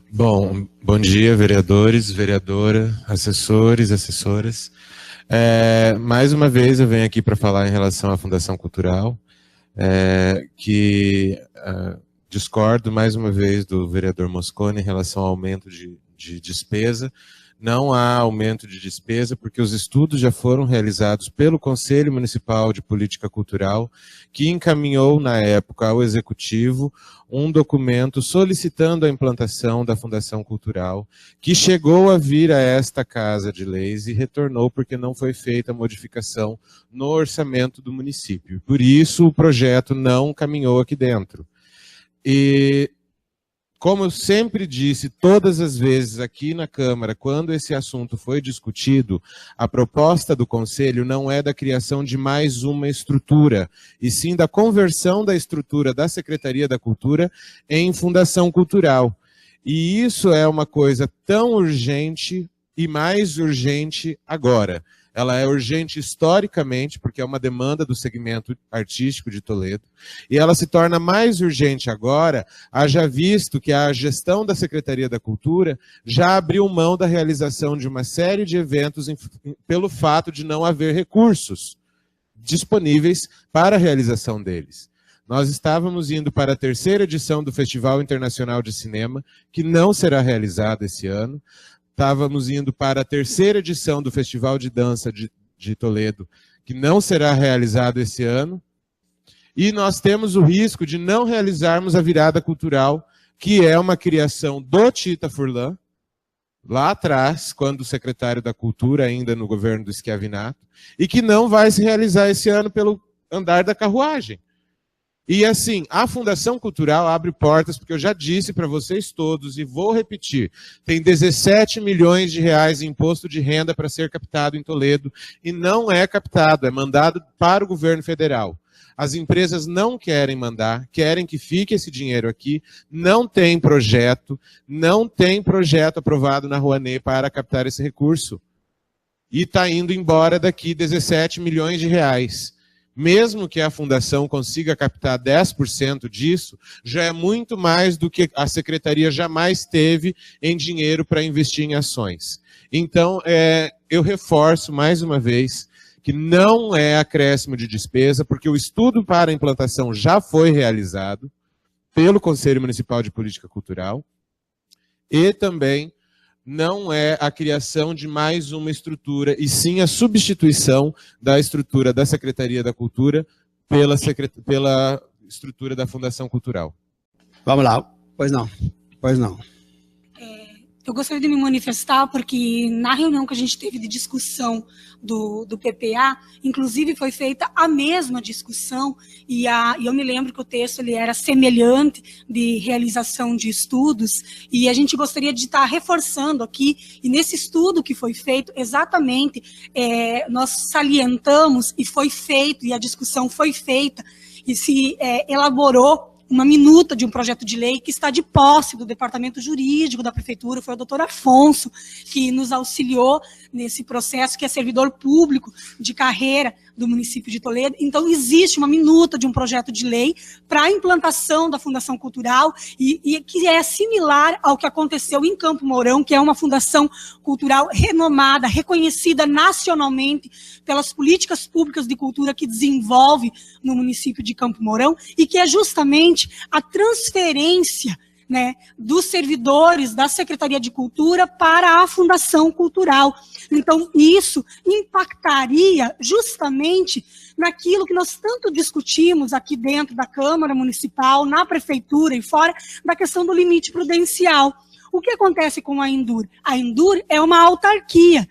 Bom, bom dia, vereadores, vereadora, assessores, assessoras. Mais uma vez eu venho aqui para falar em relação à Fundação Cultural, discordo mais uma vez do vereador Mosconi em relação ao aumento de despesa. Não há aumento de despesa, porque os estudos já foram realizados pelo Conselho Municipal de Política Cultural, que encaminhou, na época, ao Executivo um documento solicitando a implantação da Fundação Cultural, que chegou a vir a esta Casa de Leis e retornou porque não foi feita a modificação no orçamento do município. Por isso, o projeto não caminhou aqui dentro. E, como eu sempre disse, todas as vezes aqui na Câmara, quando esse assunto foi discutido, a proposta do Conselho não é da criação de mais uma estrutura, e sim da conversão da estrutura da Secretaria da Cultura em Fundação Cultural. E isso é uma coisa tão urgente e mais urgente agora. Ela é urgente historicamente, porque é uma demanda do segmento artístico de Toledo, e ela se torna mais urgente agora, haja visto que a gestão da Secretaria da Cultura já abriu mão da realização de uma série de eventos pelo fato de não haver recursos disponíveis para a realização deles. Nós estávamos indo para a 3ª edição do Festival Internacional de Cinema, que não será realizado esse ano. Estávamos indo para a 3ª edição do Festival de Dança de Toledo, que não será realizado esse ano. E nós temos o risco de não realizarmos a virada cultural, que é uma criação do Tita Furlan, lá atrás, quando secretário da Cultura, ainda no governo do Schiavinato, e que não vai se realizar esse ano pelo andar da carruagem. E assim, a Fundação Cultural abre portas, porque eu já disse para vocês todos, e vou repetir, tem 17 milhões de reais em imposto de renda para ser captado em Toledo, e não é captado, é mandado para o governo federal. As empresas não querem mandar, querem que fique esse dinheiro aqui, não tem projeto aprovado na Rouanet para captar esse recurso. E está indo embora daqui 17 milhões de reais. Mesmo que a Fundação consiga captar 10% disso, já é muito mais do que a Secretaria jamais teve em dinheiro para investir em ações. Então, eu reforço mais uma vez que não é acréscimo de despesa, porque o estudo para a implantação já foi realizado pelo Conselho Municipal de Política Cultural e também não é a criação de mais uma estrutura, e sim a substituição da estrutura da Secretaria da Cultura pela estrutura da Fundação Cultural. Vamos lá. Pois não. Pois não. Eu gostaria de me manifestar porque na reunião que a gente teve de discussão do PPA, inclusive foi feita a mesma discussão e eu me lembro que o texto ele era semelhante de realização de estudos e a gente gostaria de estar reforçando aqui, e nesse estudo que foi feito, exatamente, nós salientamos e foi feito, e a discussão foi feita e se elaborou uma minuta de um projeto de lei que está de posse do Departamento Jurídico da Prefeitura, foi o doutor Afonso que nos auxiliou nesse processo, que é servidor público de carreira do município de Toledo. Então, existe uma minuta de um projeto de lei para a implantação da Fundação Cultural e que é similar ao que aconteceu em Campo Mourão, que é uma fundação cultural renomada, reconhecida nacionalmente pelas políticas públicas de cultura que desenvolve no município de Campo Mourão e que é justamente a transferência, né, dos servidores da Secretaria de Cultura para a Fundação Cultural. Então, isso impactaria justamente naquilo que nós tanto discutimos aqui dentro da Câmara Municipal, na Prefeitura e fora, da questão do limite prudencial. O que acontece com a Indur? A Indur é uma autarquia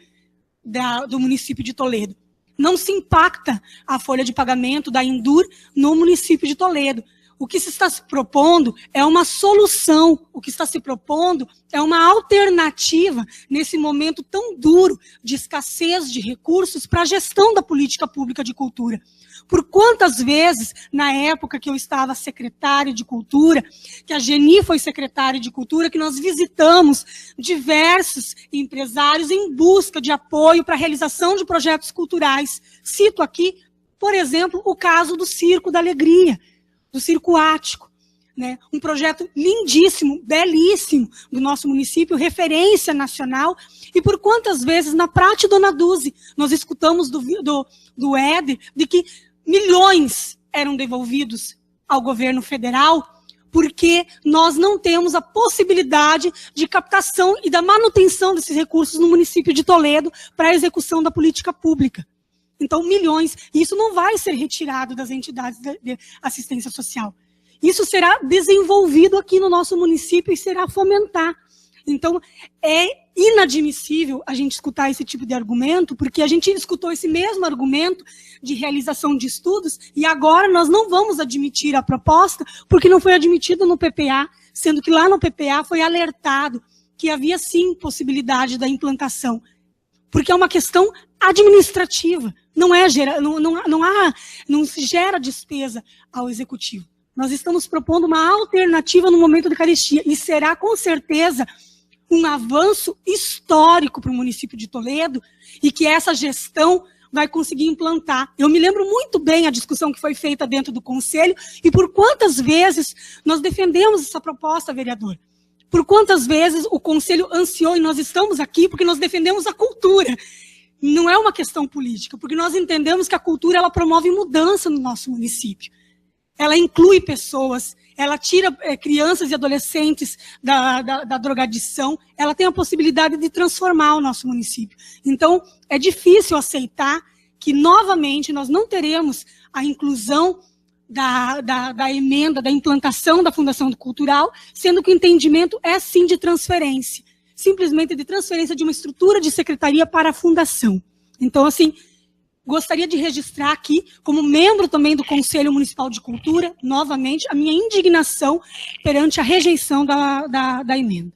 do município de Toledo. Não se impacta a folha de pagamento da Indur no município de Toledo. O que se está se propondo é uma solução, o que está se propondo é uma alternativa nesse momento tão duro de escassez de recursos para a gestão da política pública de cultura. Por quantas vezes, na época que eu estava secretária de Cultura, que a Geni foi secretária de Cultura, que nós visitamos diversos empresários em busca de apoio para a realização de projetos culturais. Cito aqui, por exemplo, o caso do Circo da Alegria, do Circo Ático. né? Um projeto lindíssimo, belíssimo do nosso município, referência nacional. E por quantas vezes, na Prate Dona Duze, nós escutamos do Éder de que milhões eram devolvidos ao governo federal porque nós não temos a possibilidade de captação e da manutenção desses recursos no município de Toledo para a execução da política pública. Então, milhões. E isso não vai ser retirado das entidades de assistência social. Isso será desenvolvido aqui no nosso município e será fomentar. Então, é inadmissível a gente escutar esse tipo de argumento, porque a gente escutou esse mesmo argumento de realização de estudos, e agora nós não vamos admitir a proposta, porque não foi admitida no PPA, sendo que lá no PPA foi alertado que havia sim possibilidade da implantação, porque é uma questão administrativa, não se gera despesa ao executivo. Nós estamos propondo uma alternativa no momento da carestia, e será com certeza um avanço histórico para o município de Toledo, e que essa gestão vai conseguir implantar. Eu me lembro muito bem a discussão que foi feita dentro do Conselho, e por quantas vezes nós defendemos essa proposta, vereador. Por quantas vezes o Conselho ansiou, e nós estamos aqui porque nós defendemos a cultura. Não é uma questão política, porque nós entendemos que a cultura ela promove mudança no nosso município. Ela inclui pessoas, ela tira crianças e adolescentes da drogadição, ela tem a possibilidade de transformar o nosso município. Então, é difícil aceitar que, novamente, nós não teremos a inclusão da emenda, da implantação da Fundação Cultural, sendo que o entendimento é, sim, de transferência. Simplesmente de transferência de uma estrutura de secretaria para a Fundação. Então, assim, gostaria de registrar aqui, como membro também do Conselho Municipal de Cultura, novamente, a minha indignação perante a rejeição da emenda.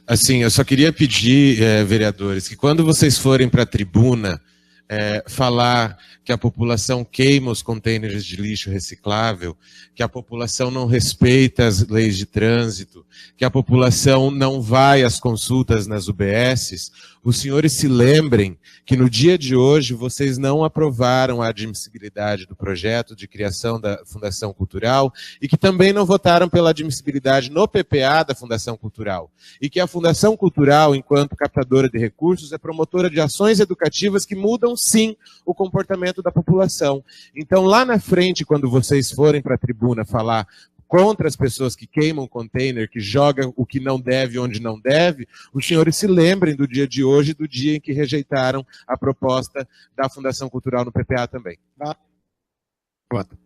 Assim, eu só queria pedir, vereadores, que quando vocês forem para a tribuna falar que a população queima os contêineres de lixo reciclável, que a população não respeita as leis de trânsito, que a população não vai às consultas nas UBSs, os senhores se lembrem que no dia de hoje vocês não aprovaram a admissibilidade do projeto de criação da Fundação Cultural e que também não votaram pela admissibilidade no PPA da Fundação Cultural. E que a Fundação Cultural, enquanto captadora de recursos, é promotora de ações educativas que mudam, sim, o comportamento da população. Então, lá na frente, quando vocês forem para a tribuna falar contra as pessoas que queimam container, que jogam o que não deve onde não deve, os senhores se lembrem do dia de hoje, do dia em que rejeitaram a proposta da Fundação Cultural no PPA também. Vota.